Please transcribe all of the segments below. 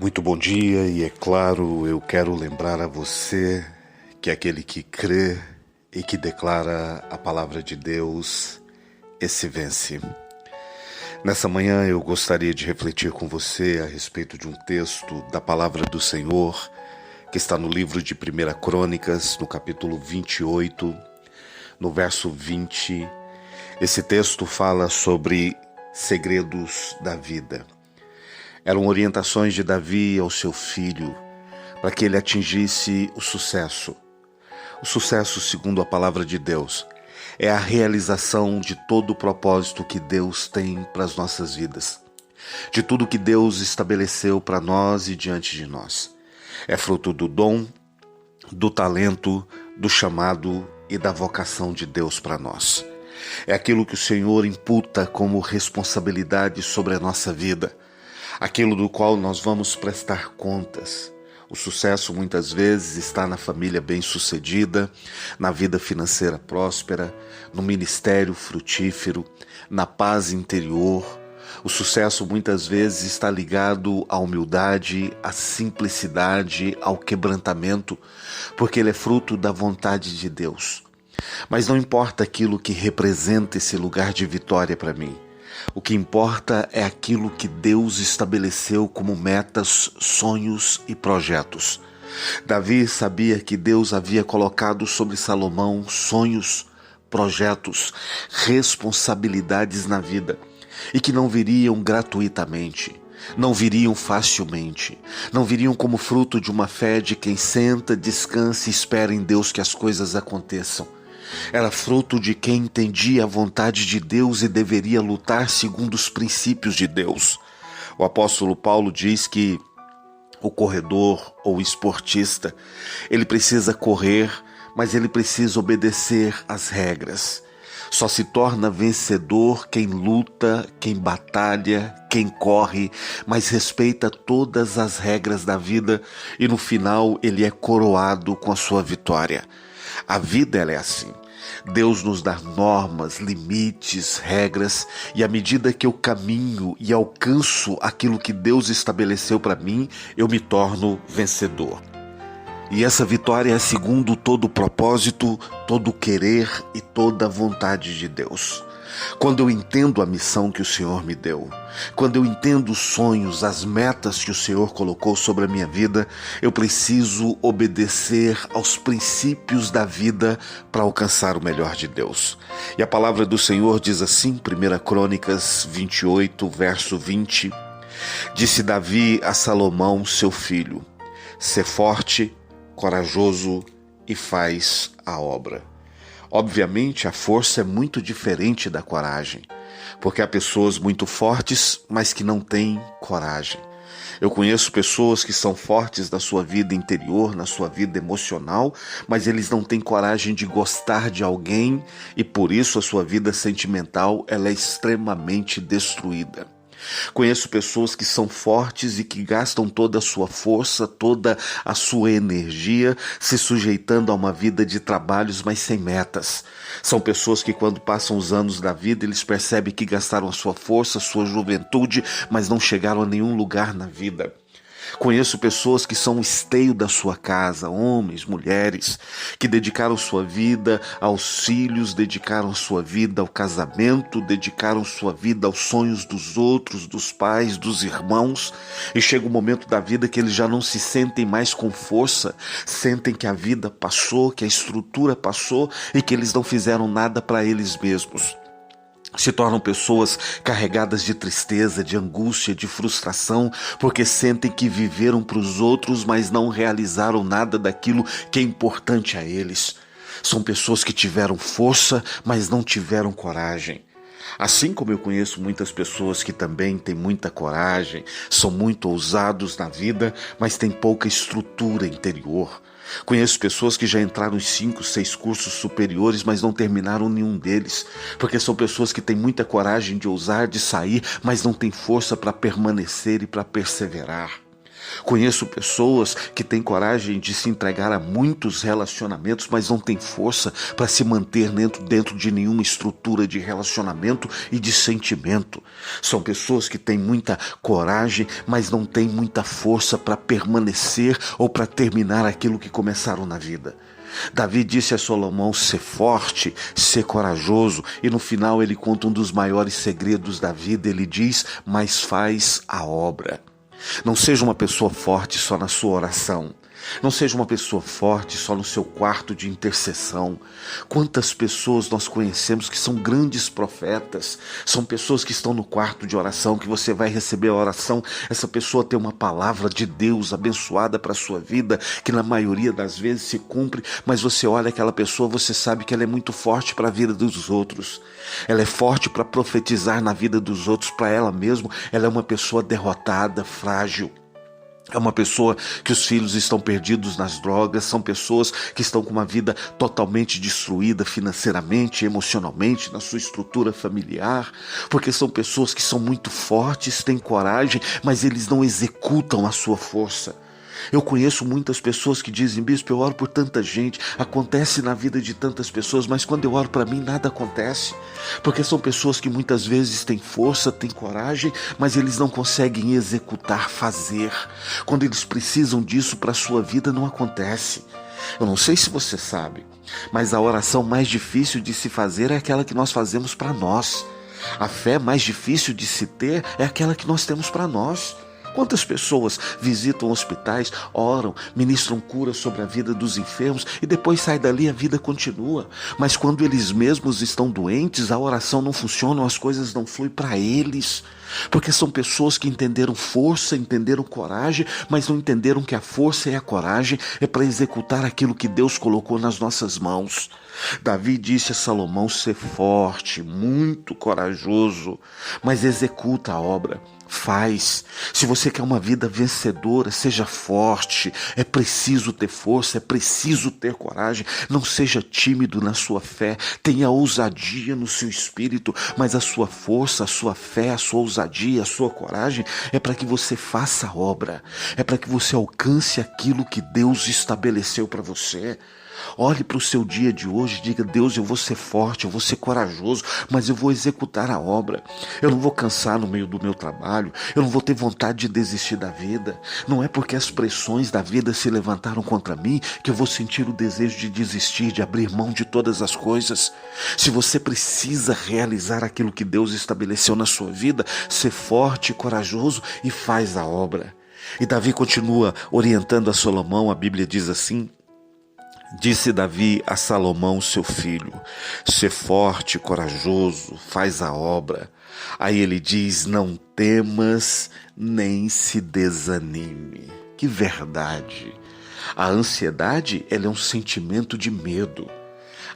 Muito bom dia e é claro, eu quero lembrar a você que aquele que crê e que declara a palavra de Deus, esse vence. Nessa manhã eu gostaria de refletir com você a respeito de um texto da palavra do Senhor que está no livro de 1 Crônicas, no capítulo 28, no verso 20. Esse texto fala sobre segredos da vida. Eram orientações de Davi ao seu filho para que ele atingisse o sucesso. O sucesso, segundo a palavra de Deus, é a realização de todo o propósito que Deus tem para as nossas vidas, de tudo que Deus estabeleceu para nós e diante de nós. É fruto do dom, do talento, do chamado e da vocação de Deus para nós. É aquilo que o Senhor imputa como responsabilidade sobre a nossa vida, aquilo do qual nós vamos prestar contas. O sucesso muitas vezes está na família bem-sucedida, na vida financeira próspera, no ministério frutífero, na paz interior. O sucesso muitas vezes está ligado à humildade, à simplicidade, ao quebrantamento, porque ele é fruto da vontade de Deus. Mas não importa aquilo que representa esse lugar de vitória para mim. O que importa é aquilo que Deus estabeleceu como metas, sonhos e projetos. Davi sabia que Deus havia colocado sobre Salomão sonhos, projetos, responsabilidades na vida e que não viriam gratuitamente, não viriam facilmente, não viriam como fruto de uma fé de quem senta, descansa e espera em Deus que as coisas aconteçam. Era fruto de quem entendia a vontade de Deus e deveria lutar segundo os princípios de Deus. O apóstolo Paulo diz que o corredor ou esportista, ele precisa correr, mas ele precisa obedecer às regras. Só se torna vencedor quem luta, quem batalha, quem corre, mas respeita todas as regras da vida e no final ele é coroado com a sua vitória. A vida ela é assim. Deus nos dá normas, limites, regras, e à medida que eu caminho e alcanço aquilo que Deus estabeleceu para mim, eu me torno vencedor. E essa vitória é segundo todo o propósito, todo o querer e toda a vontade de Deus. Quando eu entendo a missão que o Senhor me deu, quando eu entendo os sonhos, as metas que o Senhor colocou sobre a minha vida, eu preciso obedecer aos princípios da vida para alcançar o melhor de Deus. E a palavra do Senhor diz assim, 1 Crônicas 28, verso 20, disse Davi a Salomão, seu filho, sê forte, corajoso e faz a obra. Obviamente, a força é muito diferente da coragem, porque há pessoas muito fortes, mas que não têm coragem. Eu conheço pessoas que são fortes na sua vida interior, na sua vida emocional, mas eles não têm coragem de gostar de alguém e por isso a sua vida sentimental ela é extremamente destruída. Conheço pessoas que são fortes e que gastam toda a sua força, toda a sua energia se sujeitando a uma vida de trabalhos, mas sem metas. São pessoas que quando passam os anos da vida, eles percebem que gastaram a sua força, a sua juventude, mas não chegaram a nenhum lugar na vida. Conheço pessoas que são o esteio da sua casa, homens, mulheres, que dedicaram sua vida aos filhos, dedicaram sua vida ao casamento, dedicaram sua vida aos sonhos dos outros, dos pais, dos irmãos, e chega um momento da vida que eles já não se sentem mais com força, sentem que a vida passou, que a estrutura passou e que eles não fizeram nada para eles mesmos. Se tornam pessoas carregadas de tristeza, de angústia, de frustração, porque sentem que viveram para os outros, mas não realizaram nada daquilo que é importante a eles. São pessoas que tiveram força, mas não tiveram coragem. Assim como eu conheço muitas pessoas que também têm muita coragem, são muito ousados na vida, mas têm pouca estrutura interior. Conheço pessoas que já entraram em 5, 6 cursos superiores, mas não terminaram nenhum deles, porque são pessoas que têm muita coragem de ousar, de sair, mas não têm força para permanecer e para perseverar. Conheço pessoas que têm coragem de se entregar a muitos relacionamentos, mas não têm força para se manter dentro de nenhuma estrutura de relacionamento e de sentimento. São pessoas que têm muita coragem, mas não têm muita força para permanecer ou para terminar aquilo que começaram na vida. Davi disse a Salomão ser forte, ser corajoso, e no final ele conta um dos maiores segredos da vida. Ele diz: mas faz a obra. Não seja uma pessoa forte só na sua oração. Não seja uma pessoa forte só no seu quarto de intercessão. Quantas pessoas nós conhecemos que são grandes profetas, são pessoas que estão no quarto de oração, que você vai receber a oração, essa pessoa tem uma palavra de Deus abençoada para a sua vida, que na maioria das vezes se cumpre, mas você olha aquela pessoa, você sabe que ela é muito forte para a vida dos outros. Ela é forte para profetizar na vida dos outros, para ela mesma. Ela é uma pessoa derrotada, frágil. É uma pessoa que os filhos estão perdidos nas drogas, são pessoas que estão com uma vida totalmente destruída financeiramente, emocionalmente, na sua estrutura familiar, porque são pessoas que são muito fortes, têm coragem, mas eles não executam a sua força. Eu conheço muitas pessoas que dizem: bispo, eu oro por tanta gente, acontece na vida de tantas pessoas, mas quando eu oro para mim nada acontece, porque são pessoas que muitas vezes têm força, têm coragem, mas eles não conseguem executar, fazer. Quando eles precisam disso para a sua vida, não acontece. Eu não sei se você sabe, mas a oração mais difícil de se fazer é aquela que nós fazemos para nós. A fé mais difícil de se ter é aquela que nós temos para nós. Quantas pessoas visitam hospitais, oram, ministram cura sobre a vida dos enfermos e depois sai dali e a vida continua. Mas quando eles mesmos estão doentes, a oração não funciona, as coisas não fluem para eles. Porque são pessoas que entenderam força, entenderam coragem, mas não entenderam que a força e a coragem é para executar aquilo que Deus colocou nas nossas mãos. Davi disse a Salomão ser forte, muito corajoso, mas executa a obra. Faz. Se você quer uma vida vencedora, seja forte. É preciso ter força, é preciso ter coragem. Não seja tímido na sua fé. Tenha ousadia no seu espírito, mas a sua força, a sua fé, a sua ousadia, a sua coragem é para que você faça a obra. É para que você alcance aquilo que Deus estabeleceu para você. Olhe para o seu dia de hoje e diga: Deus, eu vou ser forte, eu vou ser corajoso, mas eu vou executar a obra. Eu não vou cansar no meio do meu trabalho, eu não vou ter vontade de desistir da vida. Não é porque as pressões da vida se levantaram contra mim que eu vou sentir o desejo de desistir, de abrir mão de todas as coisas. Se você precisa realizar aquilo que Deus estabeleceu na sua vida, ser forte e corajoso e faz a obra. E Davi continua orientando a Salomão. A Bíblia diz assim: disse Davi a Salomão, seu filho: ser forte, corajoso, faz a obra. Aí ele diz: não temas, nem se desanime. Que verdade! A ansiedade, ela é um sentimento de medo.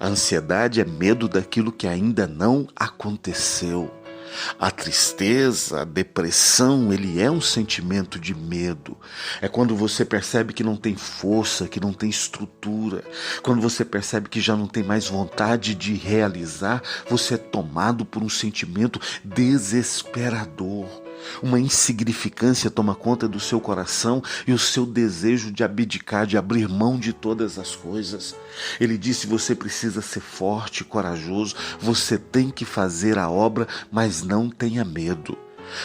A ansiedade é medo daquilo que ainda não aconteceu. A tristeza, a depressão, ele é um sentimento de medo. É quando você percebe que não tem força, que não tem estrutura. Quando você percebe que já não tem mais vontade de realizar, você é tomado por um sentimento desesperador. Uma insignificância toma conta do seu coração e o seu desejo de abdicar, de abrir mão de todas as coisas. Ele disse: você precisa ser forte e corajoso, você tem que fazer a obra, mas não tenha medo.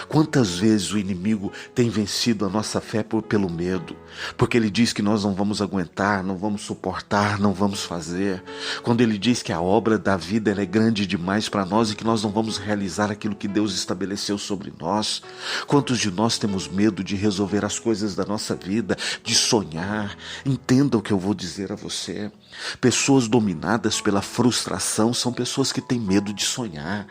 Quantas vezes o inimigo tem vencido a nossa fé pelo medo? Porque ele diz que nós não vamos aguentar, não vamos suportar, não vamos fazer. Quando ele diz que a obra da vida ela é grande demais para nós e que nós não vamos realizar aquilo que Deus estabeleceu sobre nós. Quantos de nós temos medo de resolver as coisas da nossa vida, de sonhar? Entenda o que eu vou dizer a você. Pessoas dominadas pela frustração são pessoas que têm medo de sonhar.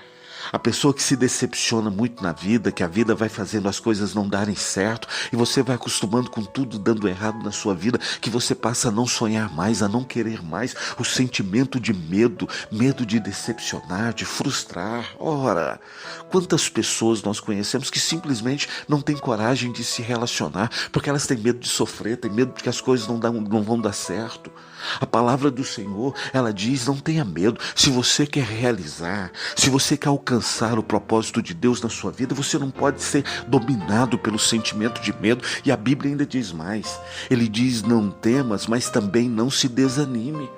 A pessoa que se decepciona muito na vida, que a vida vai fazendo as coisas não darem certo e você vai acostumando com tudo dando errado na sua vida, que você passa a não sonhar mais, a não querer mais, o sentimento de medo, medo de decepcionar, de frustrar. Ora, quantas pessoas nós conhecemos que simplesmente não têm coragem de se relacionar, porque elas têm medo de sofrer, têm medo de que as coisas não vão dar certo. A palavra do Senhor, ela diz: não tenha medo. Se você quer realizar, se você quer alcançar alcançar o propósito de Deus na sua vida, você não pode ser dominado pelo sentimento de medo. E a Bíblia ainda diz mais. Ele diz: não temas, mas também não se desanime.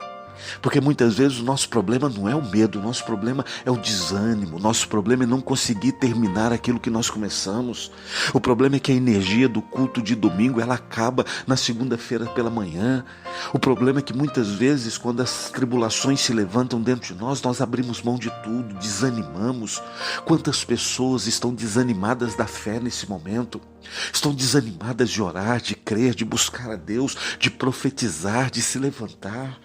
Porque muitas vezes o nosso problema não é o medo, o nosso problema é o desânimo, o nosso problema é não conseguir terminar aquilo que nós começamos. O problema é que a energia do culto de domingo, ela acaba na segunda-feira pela manhã. O problema é que muitas vezes, quando as tribulações se levantam dentro de nós abrimos mão de tudo, desanimamos. Quantas pessoas estão desanimadas da fé nesse momento? Estão desanimadas de orar, de crer, de buscar a Deus, de profetizar, de se levantar.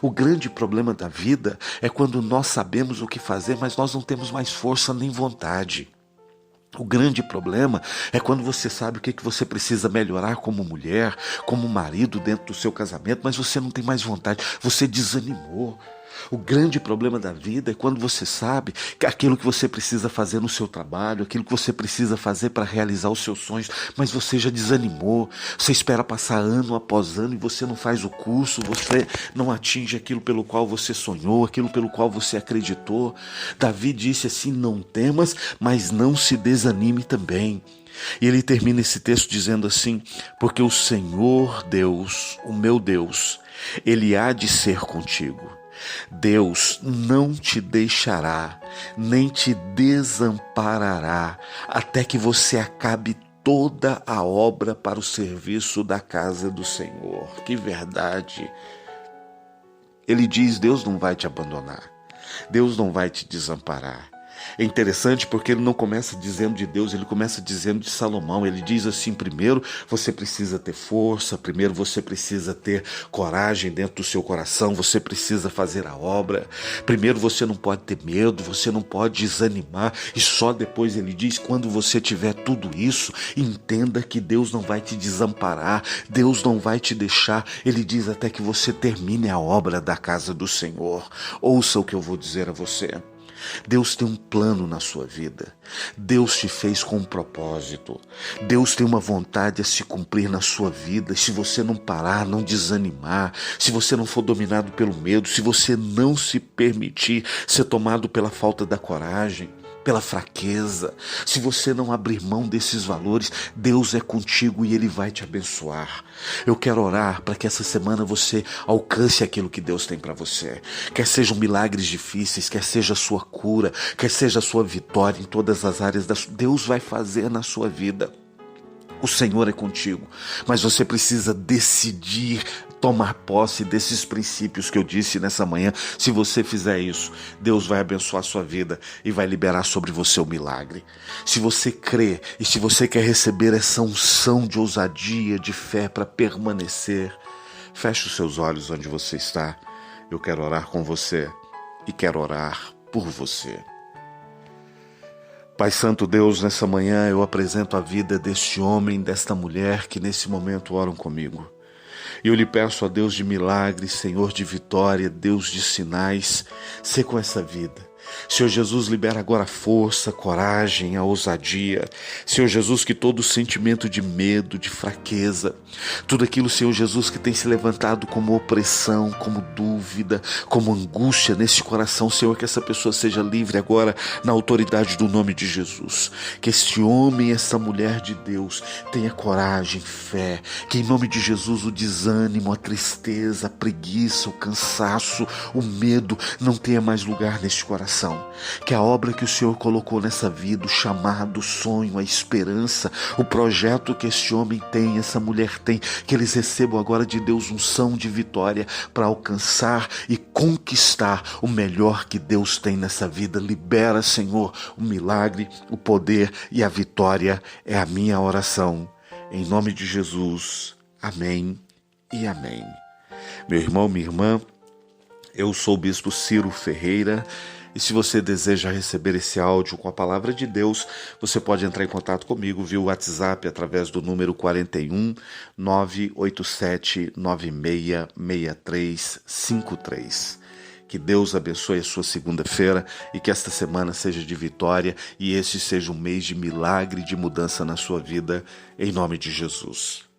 O grande problema da vida é quando nós sabemos o que fazer, mas nós não temos mais força nem vontade. O grande problema é quando você sabe o que você precisa melhorar como mulher, como marido dentro do seu casamento, mas você não tem mais vontade, você desanimou. O grande problema da vida é quando você sabe que aquilo que você precisa fazer no seu trabalho, aquilo que você precisa fazer para realizar os seus sonhos, mas você já desanimou, você espera passar ano após ano e você não faz o curso, você não atinge aquilo pelo qual você sonhou, aquilo pelo qual você acreditou. Davi disse assim: não temas, mas não se desanime também. E ele termina esse texto dizendo assim: porque o Senhor Deus, o meu Deus, Ele há de ser contigo. Deus não te deixará, nem te desamparará, até que você acabe toda a obra para o serviço da casa do Senhor. Que verdade! Ele diz: Deus não vai te abandonar, Deus não vai te desamparar. É interessante porque ele não começa dizendo de Deus, ele começa dizendo de Salomão. Ele diz assim: primeiro você precisa ter força, primeiro você precisa ter coragem dentro do seu coração, você precisa fazer a obra. Primeiro você não pode ter medo, você não pode desanimar. E só depois ele diz: quando você tiver tudo isso, entenda que Deus não vai te desamparar, Deus não vai te deixar. Ele diz até que você termine a obra da casa do Senhor. Ouça o que eu vou dizer a você. Deus tem um plano na sua vida. Deus te fez com um propósito. Deus tem uma vontade a se cumprir na sua vida. Se você não parar, não desanimar, se você não for dominado pelo medo, se você não se permitir ser tomado pela falta da coragem, pela fraqueza, se você não abrir mão desses valores, Deus é contigo e Ele vai te abençoar. Eu quero orar para que essa semana você alcance aquilo que Deus tem para você. Quer sejam milagres difíceis, quer seja a sua cura, quer seja a sua vitória em todas as áreas da sua... Deus vai fazer na sua vida. O Senhor é contigo, mas você precisa decidir tomar posse desses princípios que eu disse nessa manhã. Se você fizer isso, Deus vai abençoar a sua vida e vai liberar sobre você o milagre. Se você crê e se você quer receber essa unção de ousadia, de fé para permanecer, feche os seus olhos onde você está. Eu quero orar com você e quero orar por você. Pai Santo Deus, nessa manhã eu apresento a vida deste homem, desta mulher que nesse momento oram comigo. E eu lhe peço a Deus de milagres, Senhor de vitória, Deus de sinais, ser com essa vida. Senhor Jesus, libera agora a força, a coragem, a ousadia. Senhor Jesus, que todo sentimento de medo, de fraqueza, tudo aquilo, Senhor Jesus, que tem se levantado como opressão, como dúvida, como angústia nesse coração, Senhor, que essa pessoa seja livre agora na autoridade do nome de Jesus. Que este homem e essa mulher de Deus tenha coragem, fé, que em nome de Jesus o desânimo, a tristeza, a preguiça, o cansaço, o medo não tenha mais lugar neste coração. Que a obra que o Senhor colocou nessa vida, o chamado, o sonho, a esperança, o projeto que este homem tem, essa mulher tem, que eles recebam agora de Deus unção de vitória para alcançar e conquistar o melhor que Deus tem nessa vida. Libera, Senhor, o milagre, o poder e a vitória é a minha oração. Em nome de Jesus. Amém e amém. Meu irmão, minha irmã, eu sou o Bispo Ciro Ferreira. E se você deseja receber esse áudio com a palavra de Deus, você pode entrar em contato comigo via WhatsApp através do número 41 987 966353. Que Deus abençoe a sua segunda-feira e que esta semana seja de vitória e este seja um mês de milagre e de mudança na sua vida, em nome de Jesus.